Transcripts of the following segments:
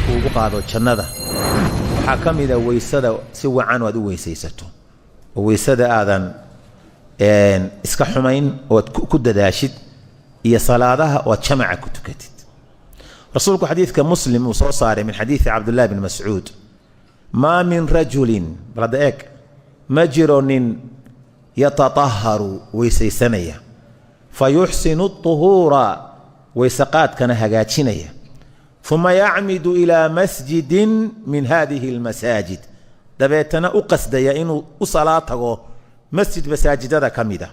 qofku ugu qaado jannada waxaa ka mid ah weysada si wacan oo aad u weysaysato oo weysada aadan iska xumayn oo ku dadaashid iyo salaadaha oo jamaca ku tukatid rasuulku xadiidka muslim uu soo saaray min xadiisi cabdullah bin mas'uud ma min rajulin baladeek majronin yatatahharu weysaysanaya fayuhsinu at-tuhura weysaqaadkana hagaajinaya ثم يعمد إلى مسجد من هذه المساجد دبيتنا أقصدي إنه صلاته مسجد مساجد هذا كمدة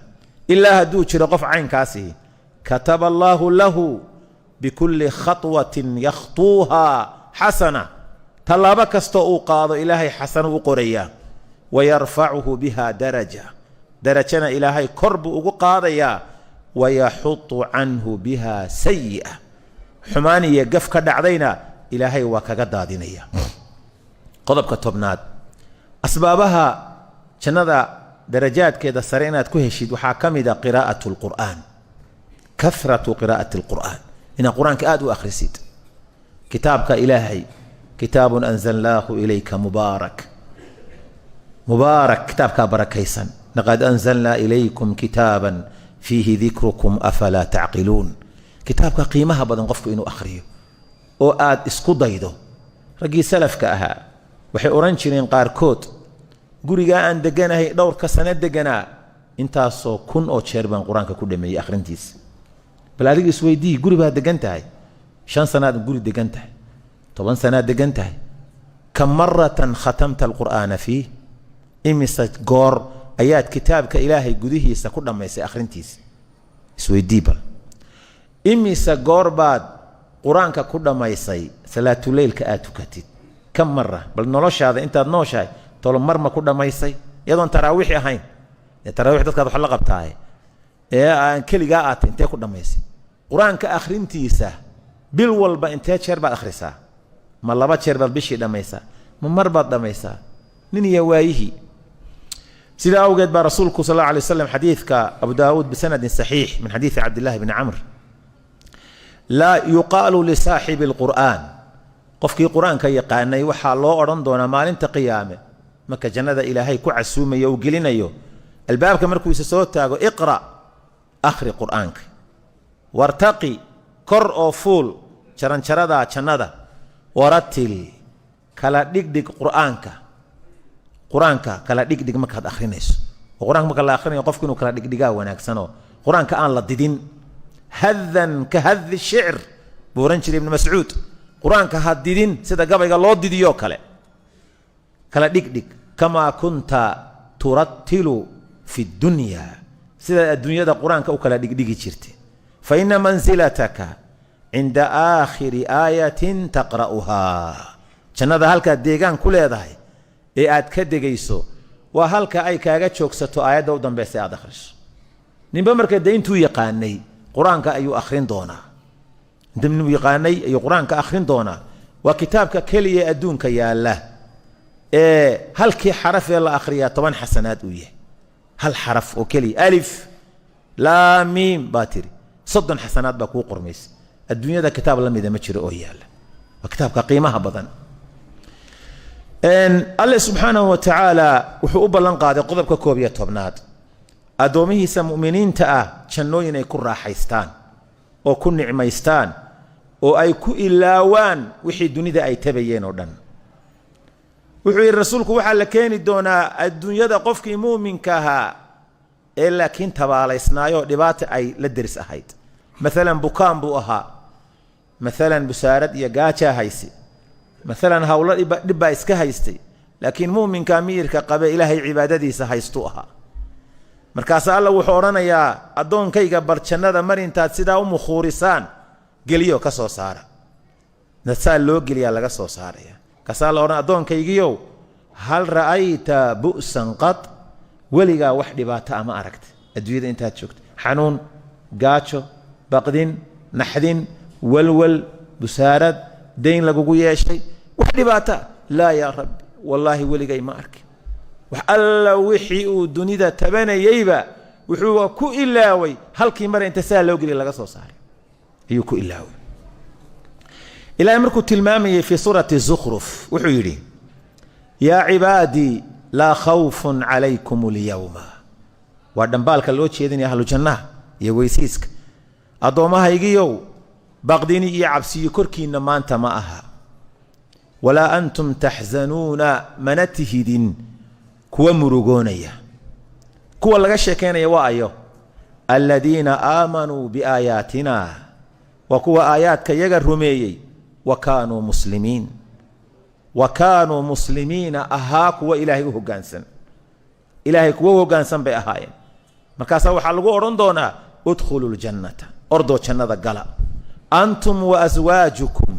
إلا هدو شرقف عين كاسه كتب الله له بكل خطوة يخطوها حسنة طلبك استوقاض إلهي حسن وقرية ويرفعه بها درجنا إلهي كرب وقاضية ويحط عنه بها سيئة xumaaniya gaf ka dhacdayna ilaahay waa kaga daadinaya qodobka tobnaad asbaabaha jannada darajaadkeeda sare inaad ku heshid waxaa ka mid ah qiraa'atul qur'aan kathratu qiraa'atil qur'aan ina quraanka aad u akhrisid kitaabka ilaahay kitaabun anzalnaahu ilayka mubaarak kitaabka barakaysan laqad anzalna ilaykum kitaaban fiihi dhikrukum afala ta'qiluun kitaabka qiimaha badan qofku inuu akhriyo oo aad isku daydo ragii salafka ahaa waxay oran jireen qaarkood guriga aan deganahay dhowrka sanad deganaa intaasoo kun oo jeer baan quraanka ku dhameeyay akhrintiisa bal adiga isweydii guri baa degan tahay 5 sanaad guri degan tahay 10 sanaad degan tahay kam maratan khatamta alqur'ana fi imisa goor ayaad kitaabka ilaahay gudihiisa ku dhameysay akhrintiisa isweydii bal imisa goorbaad quraanka ku dhamaysay salaatul leylka aad tukatid kam marra bal noloshaada intaad nooshahay tolo marma ku dhamaysay yadoon taraawiix ahayn taraawiix dadka wax la qabtaay aan kaliga aad intee ku dhamaysay quraanka akhrintiisa bil walba intee jeer baad akhrisaa ma laba jeer baad bishii dhamaysaa ma mar baad dhamaysaa nin iyo waayihi sida awgeed baa rasuulku sallallahu alayhi wasallam xadiidka abu daawud bisanad sahih min xadiith abdullah ibn amr لا يقال لصاحب القرآن قفكي قرآن كي يقاني وحا الله أرندونا مالنت قيامة مكا جنة إلهي كعسومي يوقلين يو الباب كمركو يسسوت تاقو اقرأ أخري قرآنك وارتقي كر أو فول شران شردا شندا ورتل كلا ديك ديك قرآنك كلا ديك ديك مكا أخرينيس وقرآنك مكا لا أخرين يقفكنو كلا ديك ديكا وناكسانو قرآنك آن لديدين هذا كهذ الشعر بورنشري ابن مسعود قرآن كهددين سيدا قبل الله ديديو كلا ديك كما كنت ترتل في الدنيا سيدا الدنيا دا قرآن كلا ديك جرتي فإن منزلتك عند آخر آية تقرأها كان هذا هلك ديغان كل هذا آد كديغيسو وهلك أي كاغا تشوكستو آيات دودن بس آد أخرج نبا مركا دين تو يقاني قرآنك أيو أخرين دونا دمنو يقاني أيو قرآنك أخرين دونا وكتابك كلية أدونك يا الله هل كي حرف يلا أخريا طبعا حسنات ويه هل حرف وكلي ألف لا ميم باتري صدن حسنات باكو قرميس الدنيا دا كتاب لم يدا مجري أويال وكتابك قيمها بضن إن الله سبحانه وتعالى وحقوب لنقاذ قضبك كوبية طبنات أدوميهisa mu'miniinta ah jannooyin ay ku raaxaystaan oo ku nicmaystaan oo ay ku ilaawaan wixii dunida ay tabayeen oo dhan wuxuu rasuulku waxa la keeni doonaa adduunyada qofkii muuminka ahaa ee laakiin tabaalaysnaayo dhibaato ay la diris ahayd مثلا bukaan buu ahaa مثلا busaarad iyo gaaja haysi مثلا hawlo dhib iska haystay laakiin muuminka miirka qaba ilaahay cibaadadiisa haystu ahaa markaas alla wuxuu oranayaa adoonkayga barjannada marintaad sida u mukhuurisaan geliyo ka soo saara nasaa loo geliya laga soo saaraya kasaa la oran adoonkaygiyo hal ra'ayta bu'san qad waliga wax dhibaato ama aragta adduunyada intaad joogto xanuun gaajo baqdin naxdin walwal busaarad deyn lagugu yeeshay wax dhibaato la ya rabbi wallahi waligay ma arki وحلا وحي ودنيا تبنى يبا وحوا كو إلاوي هل كي مرة أنت سهل لو قلي لقى صار هي كو إلاوي إلى أمركم تلمامي في سورة الزخرف وحيري يا عبادي لا خوف عليكم اليوم وعدن بالك اللوتش يدين يا أهل الجنة يويسيسك أضومها يجيو بغديني يعبسي كركي إنما أنت معها ولا أنتم تحزنون منتهدين كوا مرغونية كوا لغشة كان يوايو الذين آمنوا بآياتنا وكوا آيات كيغا رميي وكانوا مسلمين أهاك وإلهي هجانسن إلهي كوا هجانسن بأهاين مركاسا waxaa lagu oran doonaa udkhulul jannata ordo jannada gala antum wa azwaajukum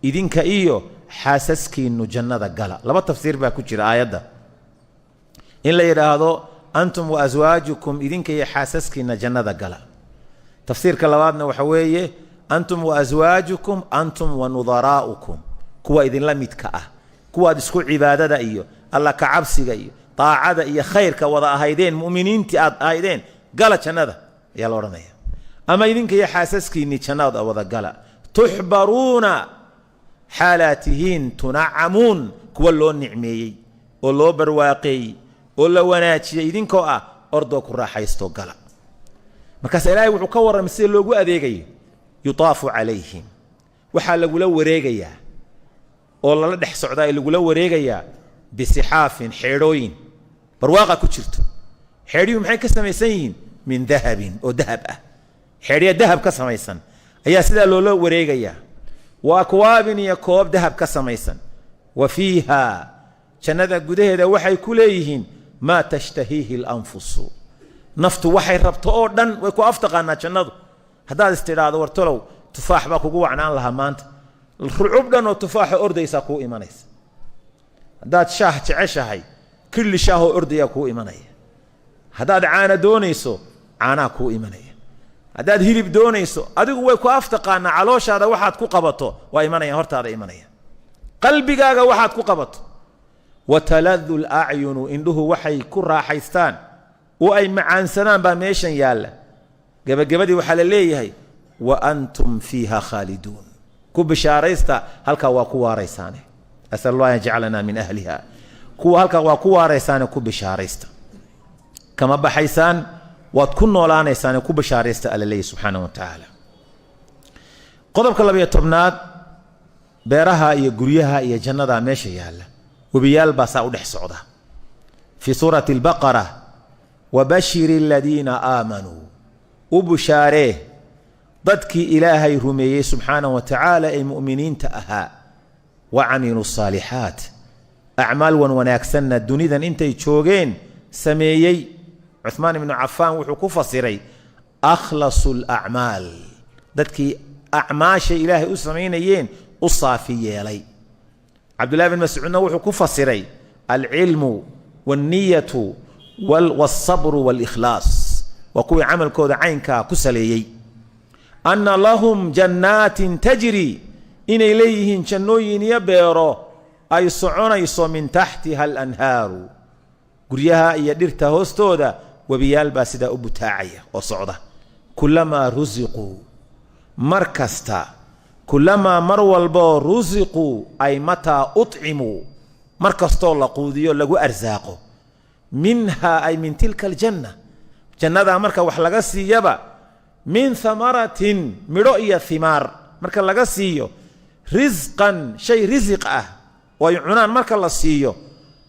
idinka iyo xaasaskiinu jannada gala laba tafsiir baa ku jira aayada in la yiraahdo antum wa azwaajukum idinka iyo xaasaskiina jannada gala tafsiirka labaadna waxa weeye antum wa azwaajukum antum wa nudaraa'ukum kuwa idin la midka ah kuwa isku cibaadada iyo alla ka cabsiga iyo طاعة يا خير كوضع هيدين مؤمنين تأد هيدين قال جنة يا لورنيا أما يدينك يا حاسسك إني جنة وضع قال تحبرون حالاتهن تنعمون كولو نعمي ولو برواقي ولو وناتي يدينك أرضك الراحة يستو قال مكاس إلهي وحكور مسير لوجو أذيجي يطاف عليهم وحال لو وريجيا والله لدح سعداء لو وريجيا بسحاف حيروين برواقة كتشرت حيريهم حين كسميسين من ذهب وذهب حيرية ذهب كسميسن أي سيدا لولو وريقيا وأكواب يكوب ذهب كسميسن وفيها شنذا قده ذا وحي كليهن ما تشتهيه الأنفس نفط وحي ربط أوردن ويكو أفتقانا شنذ هذا استيراد ورطلو تفاح باكو قوة عنان لها مانت الرعوبدن وتفاح أردي ساكو إيمانيس هذا شاه تعشهاي كل شاه أردي يكو إيمانية هذا عانا دونيسو عانا كو إيمانية هذا هيلب دونيسو أدو ويكو أفتقانا علوش هذا واحد كو قبطو وإيمانية هرت هذا إيمانية قلبي قاقا واحد كو قبطو وتلذ الأعين إنه وحي كرا حيستان وأي معان سنان باميشن يالا قبدي وحال اللي وأنتم فيها خالدون كو بشاريستا هلكا وكو ريساني أسأل الله يجعلنا من أهلها كو هلكا وكو ريساني كو بشاريستا كما بحيسان وتكون ولا نيسان كو بشاريستا على الله سبحانه وتعالى قضبك الله بيتبنات بيرها يقريها يجنة ماشي يالا وبيال باسا ودح سعودا في سورة البقرة وبشر الذين آمنوا وبشاره ضدك إلهي رميه سبحانه وتعالى المؤمنين تأها وعملوا الصالحات أعمال وناكسن الدنيا انت يتشوغين سميي عثمان بن عفان وحكو فصيري أخلص الأعمال ذاتك أعماش إلهي أسمعينيين أصافي لي عبد الله بن مسعود وحكو فصيري العلم والنية والصبر والإخلاص وكوي عمل كود عينك كسليي أن لهم جنات تجري إن إليهن جنوين يبيرو أي صعون يصو من تحتها الأنهار قريها يدرت هوستودا وبيال باسدا أبو تاعية وصعودة كلما رزقوا مركزتا كلما مروا البو رزقوا أي متى أطعموا مركزتو لقوديو لقو أرزاقو منها أي من تلك الجنة جنة مركا وحلقسي يبا من ثمرة مرؤية ثمار مركا لقسيو رزقا شيء رزق ويعنان مركا لسيو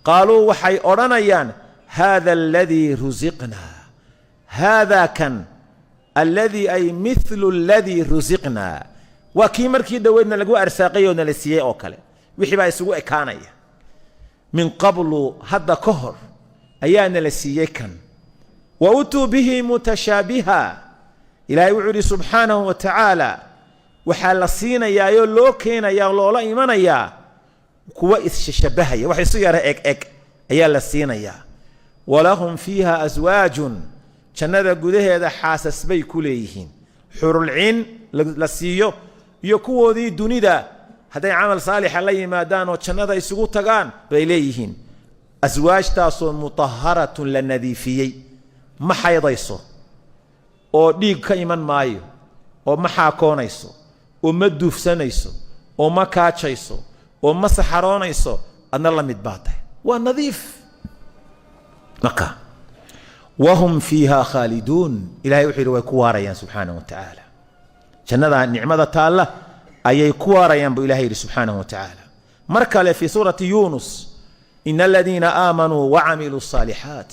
قالوا وحي أرانيان هذا الذي رزقنا هذا كان الذي أي مثل الذي رزقنا وكي مركي دويدنا لقو أرساقيو نلسيه أوكالي وحبا يسوء كانيا من قبل هذا كهر أيان لسيه كان وأتوا به متشابها إلهي وعلي سبحانه وتعالى وحال الصين يا يولوكين يا لولا إيمانا يا كويس شبهية وحي صيارة إك أيا الصين يا ولهم فيها أزواج شنذا قده هذا حاسس بي كليهن حور العين لسيو يكو ذي دونيدا هذا عمل صالح علي ما دان وشنذا يسقو تغان بإليهن أزواج تاسو مطهرة للنذيفيي ما حيضيصو oo dhiig ka iman maayo oo ma xaakoonayso oo ma duufsanayso oo ma kaajayso oo ma saxaroonayso adna la mid baa tahay waa nadiif marka wahum fiiha khaaliduun ilaahay wuxuu yidhi way ku waarayaan subxaanahu wa tacaala jannada nicmada taalla ayay ku waarayaan buu ilahay yidhi subxaanahu wa tacaala mar kale fii suurati yuunus ina aladiina aamanuu wacamiluu الصaalixaat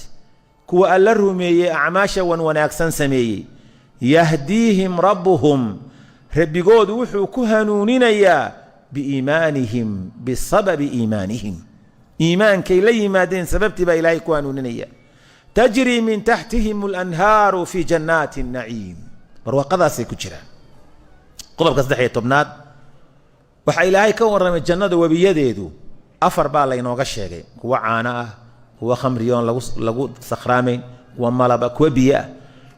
kuwa alla rumeeyey acmaasha wan wanaagsan sameeyey yahdiihim rabbuhum rabbigoodu wuxuu ku hanuuninayaa biiimaanihim bisababi iimaanihim iimaankay la yimaadeen sababtii baa ilaahay ku hanuuninaya tajrii min taxtihim alanhaaru fii jannaati الnaciim barwaaqadaasay ku jiraan qodobka 13aad waxaa ilaahay ka warramay jannada webiyadeedu 4 baa laynooga sheegay kuwa caano ah kuwa khamriyoon lagu sakhraamayn kuwa malaba kuwa biyo ah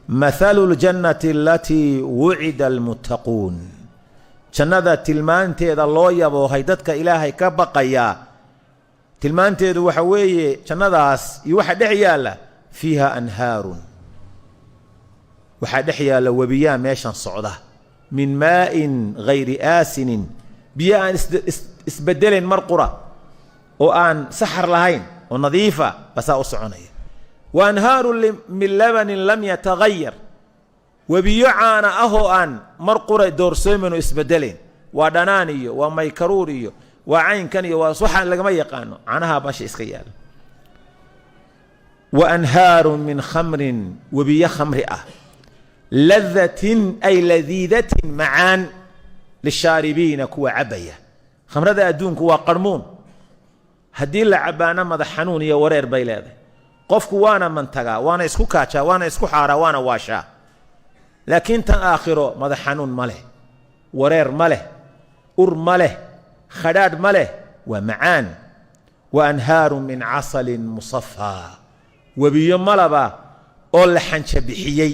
mathalu ljannati alatii wucida almuttaquun jannada tilmaanteeda loo yaboohay dadka ilaahay ka baqayaa tilmaanteedu waxa weeye jannadaas iyo waxa dhex yaalla fiiha anhaarun waxaa dhex yaalla webiyaa meeshan socda min maa'in hayri aasinin biyo aan isbedelayn mar qura oo aan saxar lahayn oo nadiifa basaa u soconaya wa anhaarun min labanin lam yatagayar webiyo caana ahoo aan mar qura doorsoomin oo isbedelayn waa dhanaan iyo waa maykaruur iyo waa caynkan iyo waa waxaan lagama yaqaano caanaha basha iska yaala wa anhaarun min khamrin webiyo khamri ah ladatin ay ladiidatin macaan lishaaribiina kuwa cabaya khamrada adduunku waa qarmuun haddii la cabaana madax xanuun iyo wareer bay leedahay qofku waana mantagaa waana isku kaajaa waana isku xaaraa waana waashaa laakiin tan aakhiro madax xanuun ma leh wareer ma leh ur ma leh khadhaadh ma leh waa macaan wa anhaarun min casalin musafaa webiyo malaba oo la xanjo bixiyey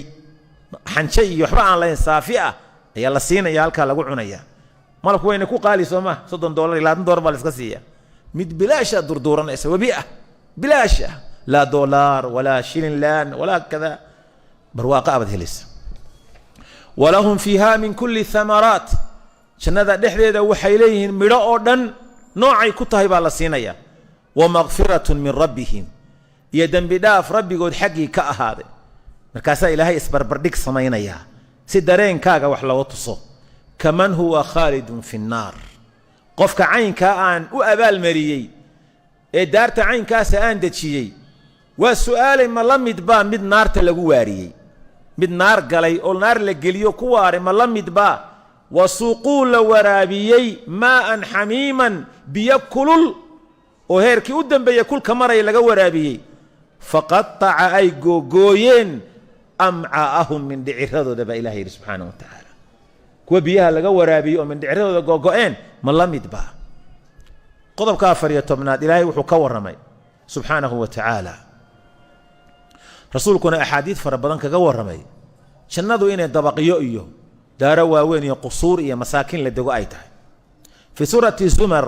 xanjo iyo waxba aan lahayn saafi ah ayaa la siinaya halkaa lagu cunaya malabku wayna ku qaali soo ma $30 ilaa $20 baa la iska siiya mid bilaasha durduuranaysa webi ah bilaasha laa $1 walaa shilin laan walaa kada barwaaqa abad helaysa walahum fiiha min kulli thamaraat jannada dhexdeeda waxay leeyihiin midho oo dhan noocay ku tahay baa la siinaya wa makfiratun min rabbihim iyo dembi dhaaf rabbigood xaggii ka ahaaday markaasaa ilaahay isbarbardhig samaynayaa si dareenkaaga wax looga tuso kaman huwa khaalidun fi nnaar qofka caynkaa aan u abaalmariyey ee daarta caynkaasa aan dejiyey waa su'aalay ma la mid baa mid naarta lagu waariyey mid naar galay oo naar la geliyo ku waaray ma la mid baa wasuuquu la waraabiyey maa'an xamiiman biyo kulul oo heerkii u dambeeya kulka maraya laga waraabiyey faqataca ay googooyeen amcaa'ahum mindhiciradooda baa ilahay yidhi subxaanahu wa tacaala kuwa biyaha laga waraabiyey oo mindhiciradooda googo'een ma la mid baa qodobka 14aad ilaahay wuxuu ka warramay subxaanahu wa tacaala rasuulkuna axaadiid fara badan kaga warramay jannadu inay dabaqyo iyo daaro waaweyn iyo qusuur iyo masaakiin la dego ay tahay fii suurati zumar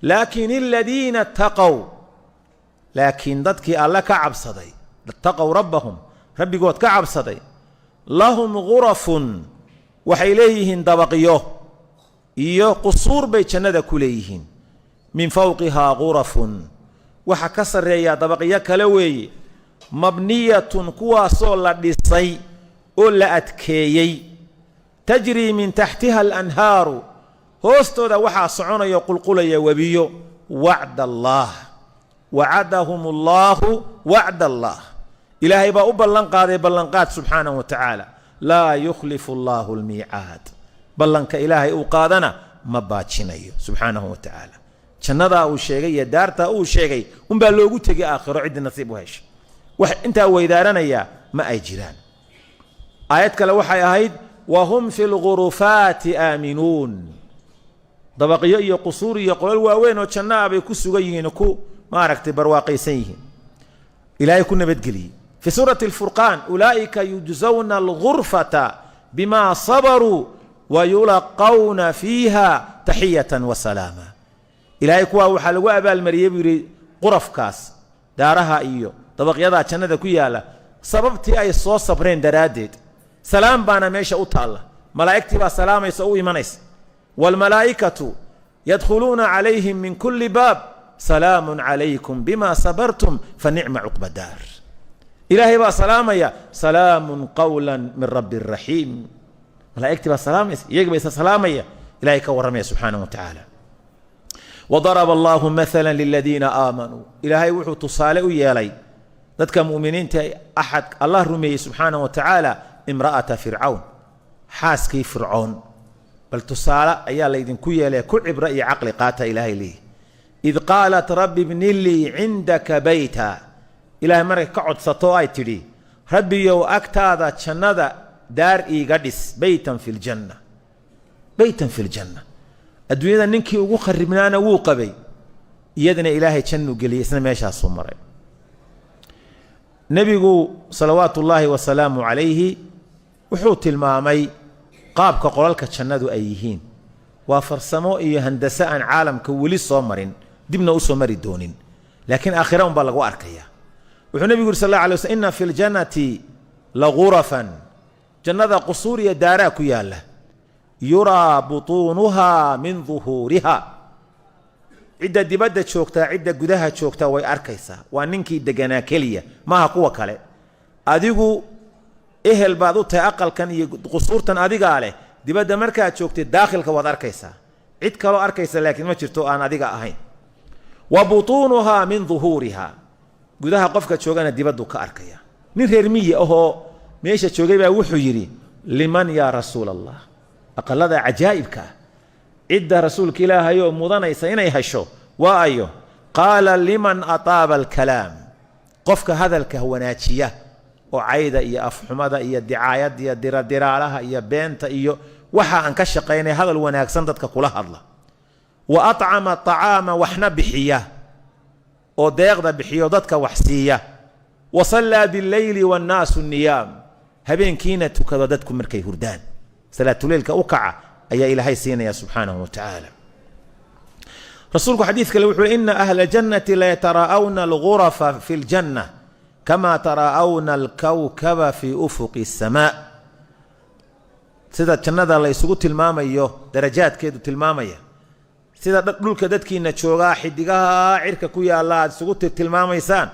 laakin aladiina taqow laakiin dadkii alle ka cabsaday taqow rabbahum rabbigood ka cabsaday lahum ghurafun waxay leeyihiin dabaqyo iyo qusuur bay jannada ku leeyihiin min fawqihaa ghurafun waxa ka sarreeyaa dabaqyo kale weeye mabniyatun kuwaasoo la dhisay oo la adkeeyey tajrii min taxtiha alanhaaru hoostooda waxaa soconaya qulqulaya webiyo wacda allaah wacadahum allaahu wacda allah ilaahay baa u ballan qaaday ballanqaad subxaanahu wa tacaala laa yukhlifu allaahu almiicaad ballanka ilaahay uu qaadana ma baajinayo subxaanahu wa tacaala jannadaa uu sheegay iyo daartaa uu sheegay unbaa loogu tegay aakhiro ciddii nasiib u heshay wax intaa weydaaranaya ma ay jiraan aayad kale waxay ahayd wahum fi lgurufaati aaminuun dabaqyo iyo qusuur iyo qolal waaweyn oo janno ah bay ku sugan yihiin ku maaragtay barwaaqaysan yihiin ilaahay ku nabadgeliyey fi suurati alfurqaan ulaa'ika yujzawna algurfata bima sabaruu wa yulaqawna fiiha taxiyatan wa salaama ilaahay kuwaa waxaa lagu abaalmariyey buu yidhi qurafkaas daaraha iyo dabaqyadaa jannada ku yaala sababtii ay soo sabreen daraaddeed salaam baana meesha u taalla malaa'igtii baa salaamaysa u imanaysa waalmalaa'ikatu يدخلون عليهم من كل باب سلام عليكم بما صبرتم فنعم عقبى الدار. إلهي با سلاميا سلام قولا من رب الرحيم. ملائكتي با سلام يجب سلاميا إلهي كورمي سبحانه وتعالى. وضرب الله مثلا للذين آمنوا إلهي وحو تصالئ يالي ذاتك مؤمنين أحد الله رمي سبحانه وتعالى امرأة فرعون حاسكي فرعون بل تصالئ أيال إذن كي يالي كعب رأي عقل قاتا إلهي لي إذ قالت رب ابن لي عندك بيتا إلهي مرك كعد سطوائي تري ربي يو أكتاذا تشنذا دار إيقادس بيتا في الجنة بيتا في الجنة الدنيا ننكي ugu kharibnaana wuu qabay iyadana ilaahay jannu galiyay isna meesha soo maray nabigu salawaatullaahi wa salaamu alayhi wuxuu tilmaamay qaabka qolalka jannadu ay yihiin waa farsamo iyo handasa aan caalamka wali soo marin dibna u soo mari doonin laakiin aakhira un baa lagu arkaya wuxuu nabigu sallallahu alayhi wasallam inna fil jannati la ghurafan jannada qusuur iyo daara ku yaala يرى بطونها من ظهورها عدة دبدة شوكتا عدة قدها شوكتا وي أركيسا واننكي دقنا كلية ما قوة كالي أديقو إيه البعضو تأقل كان قصورتا أديق عليه دبدة مركا شوكتا داخل كواد أركيسا عد كالو أركيسا لكن ما شرتو أنا أديق أهين وبطونها من ظهورها قدها قفكا شوكانا دبدو كأركيا نرهرمية أهو ميشا شوكيبا وحيري لمن يا رسول الله أقل عجائبك عد رسولك إله يوم مضاني سيني هشو وآيو قال لمن أطاب الكلام قفك هذا الكهوناتية وعيدة إيا أفحمد إيا الدعايات إيا درالها إيا بنت إيا وحا أنكشقين هذا الوناك سندتك كلها الله وأطعم الطعام وحنا بحية وديغد بحية ودتك وحسية وصلى بالليل والناس النيام هبين كينة كذدتكم مركي هردان صلاة الليل كأوقع أي إلهي سينا سبحانه وتعالى رسولك حديث كلام إن أهل الجنة لا يتراءون الغرف في الجنة كما تراءون الكوكب في أفق السماء سيدا جنة الله يسوق تلمامي درجات كيدو تلمامي سيدا دلك ددكي نتشوغا حدقها عرك كويا الله يسوق تلمامي سان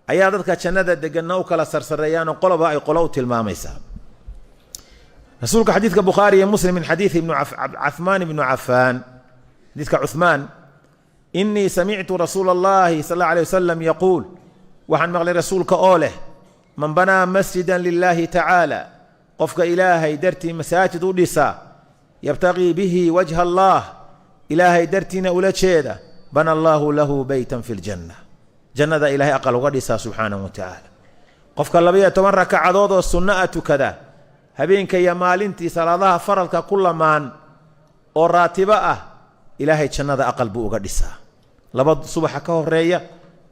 أيا ددك جنة دقناو كلا سرسريان وقلبا أي قلو تلمامي سان رسولك حديث البخاري ومسلم من حديث عثمان بن عفان حديث عثمان إني سمعت رسول الله صلى الله عليه وسلم يقول وحن مغلي رسولك أوله من بنى مسجدا لله تعالى قفك إلهي درتي مساجد لسا يبتغي به وجه الله إلهي درتي نأولا شيدا بنى الله له بيتا في الجنة جنة إلهي أقل غدسا سبحانه وتعالى قفك اللبية تمرك عضوض السنة كذا habeenka iyo maalintii salaadaha faralka kullamaan oo raatiba ah ilaahay jannada aqal buu uga dhisaa laba subax ka horeeya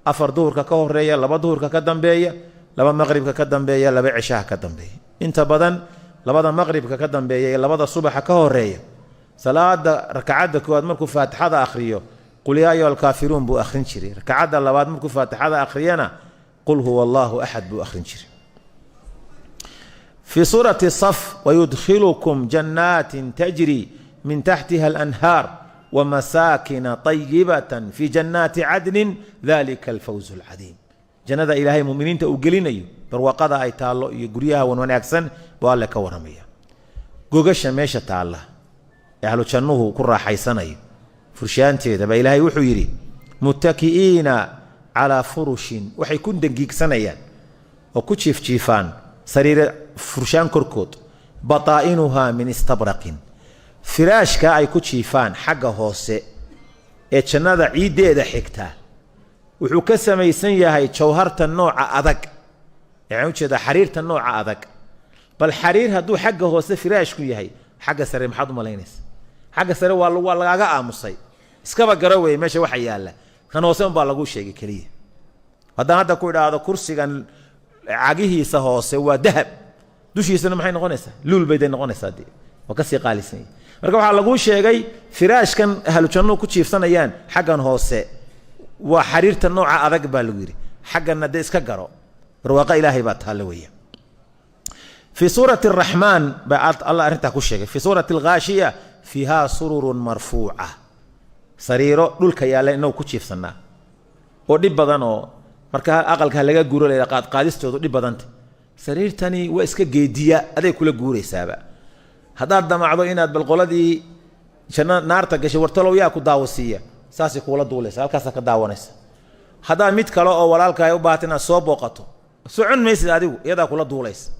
afar duhurka ka horeeya laba duhurka ka dambeeya laba maghribka ka dambeeya laba cishaha ka dambeeya inta badan labada maghribka ka dambeeya iyo labada subax ka horeeya salaada rak'ada koowaad markuu faatixada akhriyo qul yaa ayyuhal kaafiruun buu akhrin jiray rak'ada labaad markuu faatixada akhriyana qul huwallahu ahad buu akhrin jiray في سورة الصف ويدخلكم جنات تجري من تحتها الأنهار ومساكن طيبة في جنات عدن ذلك الفوز العظيم جنة إلهي مؤمنين تأجلين برواقضة أي تالله يقريها ونأكسن وقال لك ورمية جوجش ماشى تعالى أهل شنوه كرة حيسني فرشان تيدا إلهي وحيري متكئين على فرش وحيكون دقيق سنيا وكتشف جيفان سرير فرشان كركوت بطائنها من استبرق فراش كا اي كوتشيفان حق هوسه ee jannada ciideeda xigta wuxuu ka samaysan yahay jawharta nooca adag yaani jeeda xariirta nooca adag bal xariir haduu xagga hoose firaash ku yahay xagga sare maxad malaynaysa xagga sare waa lagaga aamusay iskaba garaway meesha waxa yaala kan hoose baa lagu sheegay kaliya hadda ku idhaado kursigan cagihiisa hoose waa dahab dushiisana maxay noqonaysaa luul bay noqonaysaa waa ka sii qaalisan marka waxa lagu sheegay firaashkan ahlu janno ku jiifsanayaan xagan hoose waa xariirta nooca adag baa lagu yiri xagana de iska garo barwaaqo ilaahay baa taala weeyaa في سورة الرحمن بعد الله أرنتها كل شيء في سورة الغاشية فيها سرر مرفوعة sariiro dhulka yaalla inuu ku jiifsanaa oo dhib badan oo marka aqalka laga guuro leeyahay qaadistoodu dhib badanta sariirtani waa iska geediya aday kula guuraysaaba hadaad damacdo inaad balqoladii janna naarta gashay wartalow yaa ku daawasiya saasi kula duulaysa halkaas ka daawanaysa hadaa mid kale oo walaalka ay u baahatay inaad soo booqato socon maysid adigu iyada kula duulaysa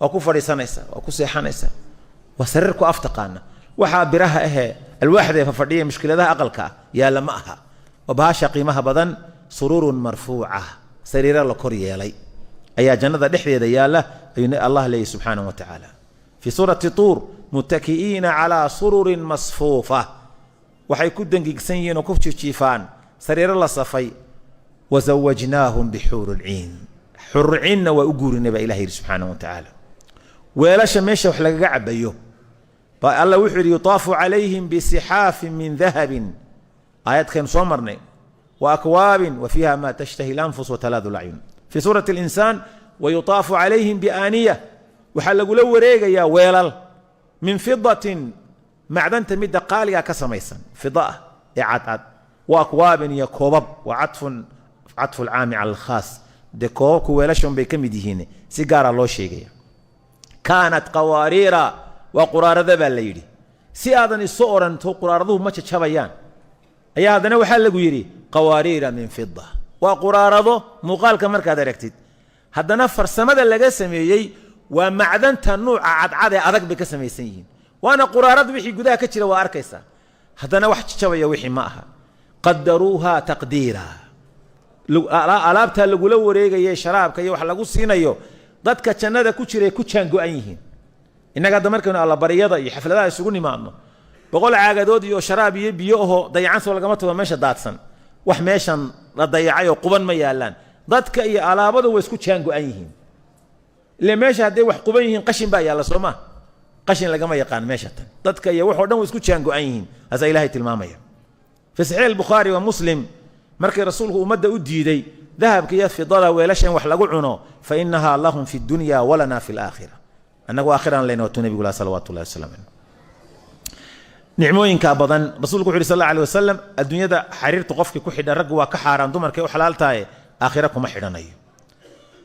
oo ku fadhiisanaysa oo ku seexanaysa waa sariir ku aftaqaana waxa biraha alwaaxda fadhiya mushkiladaha aqalka yaa lama aha oo baasha qiimaha badan sururun marfuuca sariira la kor yeelay ayaa jannada dhexdeeda yaala ayuu Allah leeyahay subhanahu wa ta'ala fi surati tur muttaki'ina ala sururin masfuufa waxay ku dangigsan yihiin oo ku jiifaan sariira la safay wazawajnaahum bihurul 'ain hurul 'ain wa ugurinaba ilaahi subhanahu wa ta'ala weelasha meesha wax laga cabayo ba Allah wuxuu yutaafu alayhim bisihafin min dhahabin ayat kan soo marnay wa akwabin wa fiha ma tashtahi al-anfus wa taladu al-'ayun fi surati al-insan wa yutaafu alayhim bi aniyah waxa lagu la wareegaya weelal min fidatin macdanta mid qaaliga ka samaysan fidaa i'aad wa akwabin ya kobab wa atfu al-'ami 'ala al-khas de kooku weelashon bay kamid yihiin si gaar ah loo sheegaya كانت قوارير وقرارده بالليل سي ادن اسو اورنتو قرارده ما ججبيان ايا hadana waxa lagu yiri قوارير من فضه وقرارده muuqaalka markaad aragtid hadana farsamada laga sameeyay waa macdanta nooca cadcad ee adag bay ka sameeysan yihiin waana quraarad wixii gudaha ka jira waa arkaysa hadana wax jajabaya wixii ma aha qaddaruha taqdira alaabta lagu la wareegayay sharaabka iyo wax lagu siinayo dadka jannada ku jiray ku jaango'an yihiin inaga damarkana alla bariyada iyo xafladaha isugu nimaadno boqol caagadood iyo sharaab iyo biyo oo dayacan soo laga tago meesha daadsan wax meeshan la dayacay oo quban ma yaalaan dadka iyo alaabadu way isku jaango'an yihiin ilaa meesha haday wax quban yihiin qashin baa yaala Soomaa qashin laga ma yaqaan meesha tan dadka iyo wax oo dhan way isku jaango'an yihiin asa ilaahay tilmaamaya fi sahih al-bukhari wa muslim markii rasuulku ummadda u diiday ذهب كيا في ضلا ويلاشن wax lagu cuno fa innaha lahum fi dunya wa lana fi al-akhirah annagu akhiran leena wato nabiga sallallahu alayhi wasallam nicmooyinka badan rasuulku wuxuu sallallahu alayhi wasallam adduunyada xariirtu qofkii ku xidhan rag waa ka xaaraan dumarkay u xalaal tahay aakhira kuma xidhanayo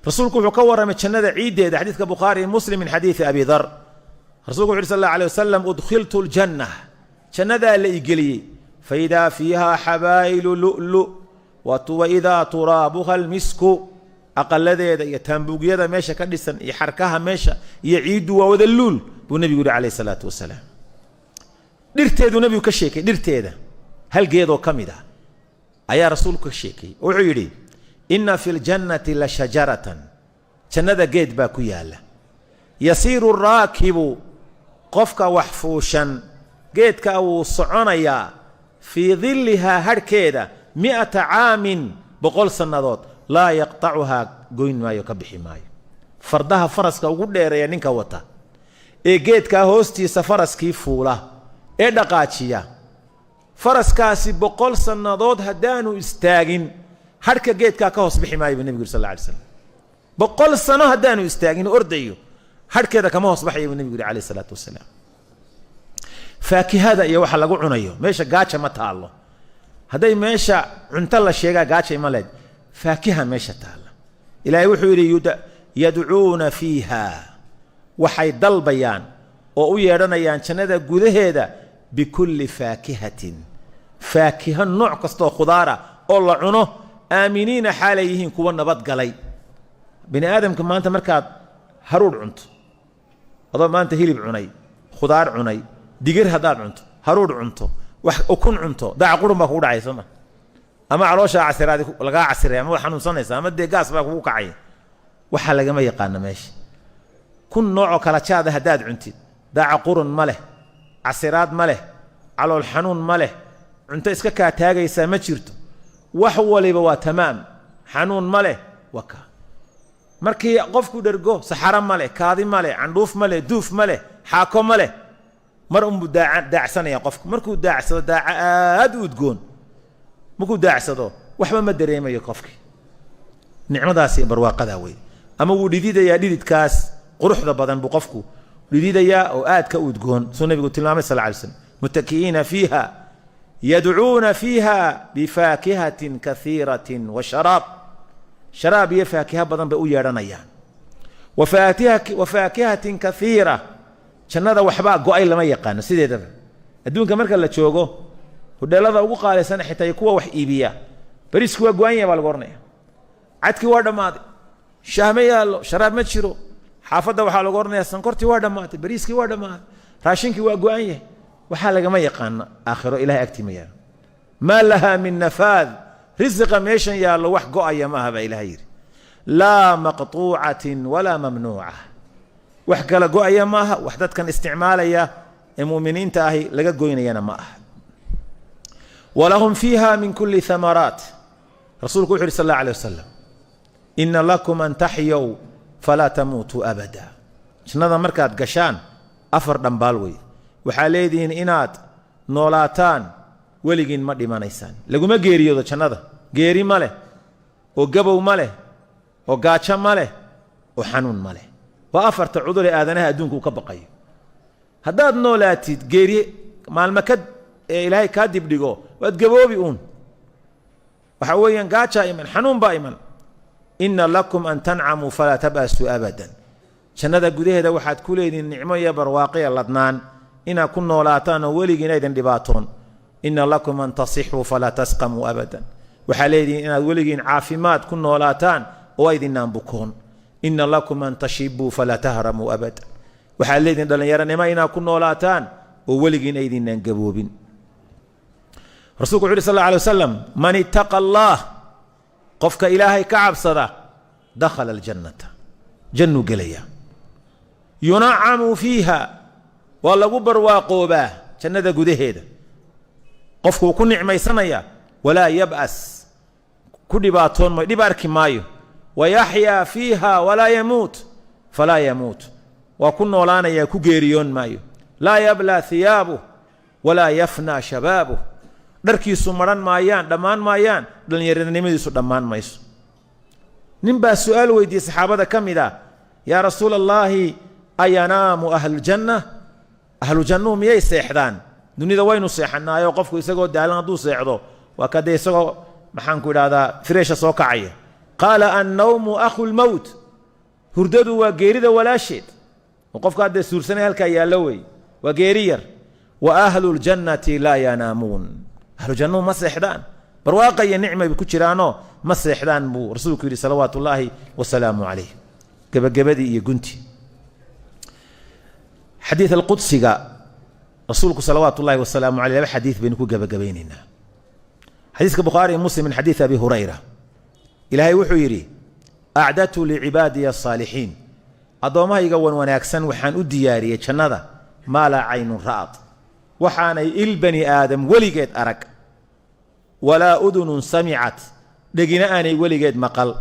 rasuulku wuxuu ka waramay jannada ciideeda xadiiska bukhari muslim min xadiis abi dhar rasuulku wuxuu sallallahu alayhi wasallam udkhiltu al-jannah jannada la igeliyay fa idha fiha habailu lu'lu وإذا ترابها المسك أقلديدا يتنبوغيدا ميشا كدسن يحركها ميشا يعيد وذلول والنبي يقول عليه الصلاة والسلام درتيدو نبي كشيكي درتيدا هل جيدو كمدا أيا رسول كشيكي وعيري إن في الجنة لشجرة جنة جيد باكو يالا يسير الراكب قفك وحفوشا جيد كاو صعنيا في ظلها هركيدا 100 عام بقول سنادات لا يقطعها قوين ما يكبحي ماي فردها فرسك وقول لي نينكا وتا جيدكا هوستي سفرسكي فولا دقاتشيا فرسكاسي بقول سنادات هدانو استاغين حركه جيدكا كهوس بخي ماي بالنبي صلى الله عليه وسلم بقول سنه هدانو استاغين ارديو حركه كما هوس بخي بالنبي عليه الصلاه والسلام فاكهه يا waxa lagu cunayo meesha gaaja ma taalo haday meesha cunta la sheega gaajay ma leed faakiha meesha taala ilaahay wuxuu yiri yad'uuna fiha waxay dalbayaan oo u yeedhanayaan jannada gudaheeda bikulli faakihatin faakiha nooc kasto khudaara oo la cuno aaminiina xaalayihiin kuwa nabad galay bini aadamka maanta markaad haruud cunto adoo maanta hilib cunay khudaar cunay digir hadaad cunto haruud cunto wax ukun cunto daac qurun baa ku dhacaysa ama caloosha casiraadi laga casiray ama xanuunsanaysa ama deegaas baa kugu kacay waxa laga ma yaqaan meesha kun nooc kala jaada hadaad cuntid daac qurun ma leh casiraad ma leh calool xanuun ma leh cunto iska ka taagaysa ma jirto wax waliba waa tamaam xanuun ma leh waka markii qofku dhergo saxara ma leh kaadi ma leh candhuuf ma leh duuf ma leh xaako ma leh mar daacsanaya qofku markuu daacsado aad u udgoon markuu daacsado waxba ma dareemayo qofki nicmadaasi barwaaqada way ama uu dhididaya dhididkaas quruxda badan buu qofku dhididaya oo aad ka udgoon soo nabigu tilmaamay sallallahu alayhi wasallam mutakiina fiha يدعون فيها بفاكهة كثيرة وشراب شراب iyo faakiha badan bay u yeedhanayaan وفاكهة كثيرة jannada waxbaa go'ay lama yaqaano sideedaba adduunka marka la joogo hudheelada ugu qaalisan xitaa kuwa wax iibiya bariisku waa go'an yahay baa lagu oranaya cadki waa dhammaaday shaahma yaallo sharaab ma jiro xaafadda waxaa lagu oranayaa sankortii waa dhammaatay bariiskii waa dhammaaday raashinkii waa go'an yahay waxaa lagama yaqaano aakhiro ilahay agtii ma yaalo maa lahaa min nafaad risiqa meeshan yaallo wax go'aya maaha baa ilahay yidhi laa maqtuucatin walaa mamnuuca wax kala go'aya maaha wax dadkan isticmaalaya ee mu'miniinta ahi laga goynayana ma aha walahum fiiha min kulli thamaraat rasuulku wuxuu yidhi sal allahu alayh wasalam ina lakum an taxyow falaa tamuutuu abada jannada markaad gashaan afar dhambaal wey waxaa leedihiin inaad noolaataan weligiin ma dhimanaysaan laguma geeriyoodo jannada geeri ma leh oo gabow ma leh oo gaajo ma leh oo xanuun ma leh waa afarta cudur ee aadanaha adduunka uu ka baqayo haddaad noolaatid geeri maalma ka ilaahay kaa dibdhigo waad gaboobi uun waxa weeyaan gaajaa iman xanuun baa iman ina lakum an tancamuu falaa tab'asuu abadan jannada gudaheeda waxaad ku leedihiin nicmo iyo barwaaqiya ladnaan inaad ku noolaataan oo weligiin aydan dhibaatoon ina lakum an tasixuu falaa tasqamuu abadan waxaa leedihiin inaad weligiin caafimaad ku noolaataan oo aydinaan bukoon ina lakum an tashibuu falaa tahramuu abadan waxaad leedihiin dhallinyaronimo inaad ku noolaataan oo weligiin aydinaan gaboobin rasuulku wuxu uhi sal alla alay wasalam man ittaqa allah qofka ilaahay ka cabsada dakhala aljannata jannuu gelaya yunacamu fiiha waa lagu barwaaqoobaa jannada gudaheeda qofkuu ku nicmaysanaya walaa yab'as ku dhibaatoon maayo dhib arki maayo wayaxyaa fiiha walaa yamuut falaa yamuut waa ku noolaanaya ku geeriyoon maayo laa yablaa hiyaabuh walaa yafnaa shabaabuh dharkiisu maran maayaan dhammaan maayaan dhallinyaranimadiisu dhammaan mayso nin baa su'aal weydiiyey saxaabada ka mid ah yaa rasuula allaahi ayanaamu ahlujanna ahlu jannuhu miyay seexdaan dunida waynu seexanaayo qofku isagoo daalan hadduu seexdo waa kadee isagoo maxaanku idhahdaa fireesha soo kacaya qaala annawmu akhu lmowt hurdadu waa geerida walaasheed oo qofka haddee suursanay halkaa yaallo wey waa geeri yar wa ahlu ljannati laa yanaamuun ahlu jannuhu ma seexdaan barwaaqa iyo nicmay ku jiraanoo ma seexdaan buu rasuulku yidhi salawaatu ullaahi wasalaamu calayh gebagabadii iyo gunti xadiid alqudsiga rasuulku salawaatu ullaahi wasalaamu caleyh laba xadiid baynu ku gebagabaynaynaa xadiiska bukhaari iyo muslim min xadiid abi hurayra ilaahay wuxuu yidhi acdadtu licibaadiya asaalixiin addoommahayga wan wanaagsan waxaan u diyaariyey jannada maa laa caynun ra'ad waxaanay il bani aadam weligeed arag walaa udunun samicat dhegina aanay weligeed maqal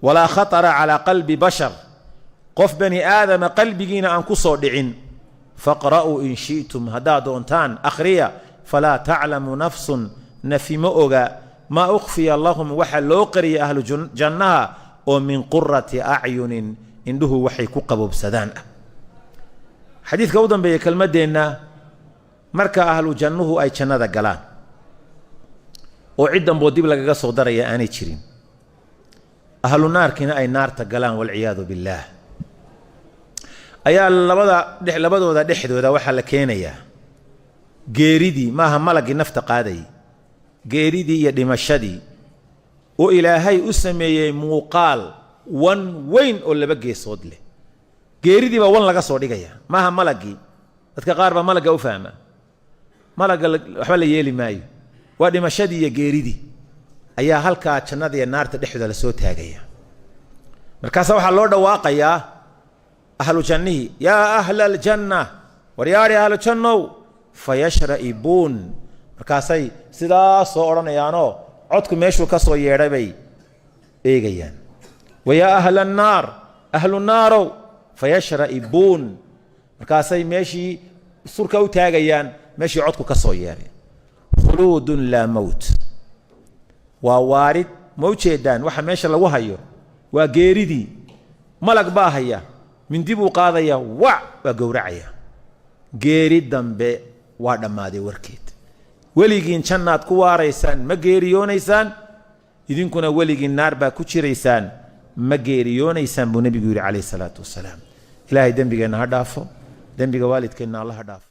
walaa khatara calaa qalbi bashar qof bani aadama qalbigiina aan ku soo dhicin faqra'uu in shi'tum haddaad doontaan akhriya falaa taclamu nafsun nafi ma oga maa ukhfiya lahum waxa loo qariyay ahlu jannaha oo min qurati acyunin indhuhu waxay ku qaboobsadaan ah xadiidka u dambeeya kelmaddeenna marka ahlu jannuhu ay jannada galaan oo cid danboo dib lagaga soo daraya aanay jirin ahlu naarkiina ay naarta galaan walciyaadu billaah ayaa labadooda dhexdooda waxaa la keenayaa geeridii maaha malaggii nafta qaadayay geeridii iyo dhimashadii oo ilaahay u sameeyey muuqaal wan weyn oo laba geesood leh geeridii baa wan laga soo dhigaya maaha malaggii dadka qaar baa malagga u fahma malagga waxba la yeeli maayo waa dhimashadii iyo geeridii ayaa halkaa jannada iyo naarta dhexdooda la soo taagaya markaasaa waxaa loo dhawaaqayaa ahlu jannihii yaa ahla aljanna waryaari ahlu jannow fayashra'ibuun markaasay sidaa soo odhanayaanoo codku meeshuu ka soo yeedhay bay eegayaan wayaa ahla annaar ahlu naarow fayashra'ibuun markaasay meeshii surka u taagayaan meeshii codku ka soo yeedhay khuluudun laa mowt waa waarid ma ujeedaan waxa meesha lagu hayo waa geeridii malag baa haya mindi buu qaadaya wac waa gowracaya geeri dambe waa dhammaaday warkeed weligiin jannaad ku waaraysaan ma geeriyoonaysaan idinkuna weligiin naar baa ku jiraysaan ma geeriyoonaysaan buu nebigu yidhi calayhi salaatu wasalaam ilaahay dembigeenna ha dhaafo dembiga waalidkeenna alla ha dhaafo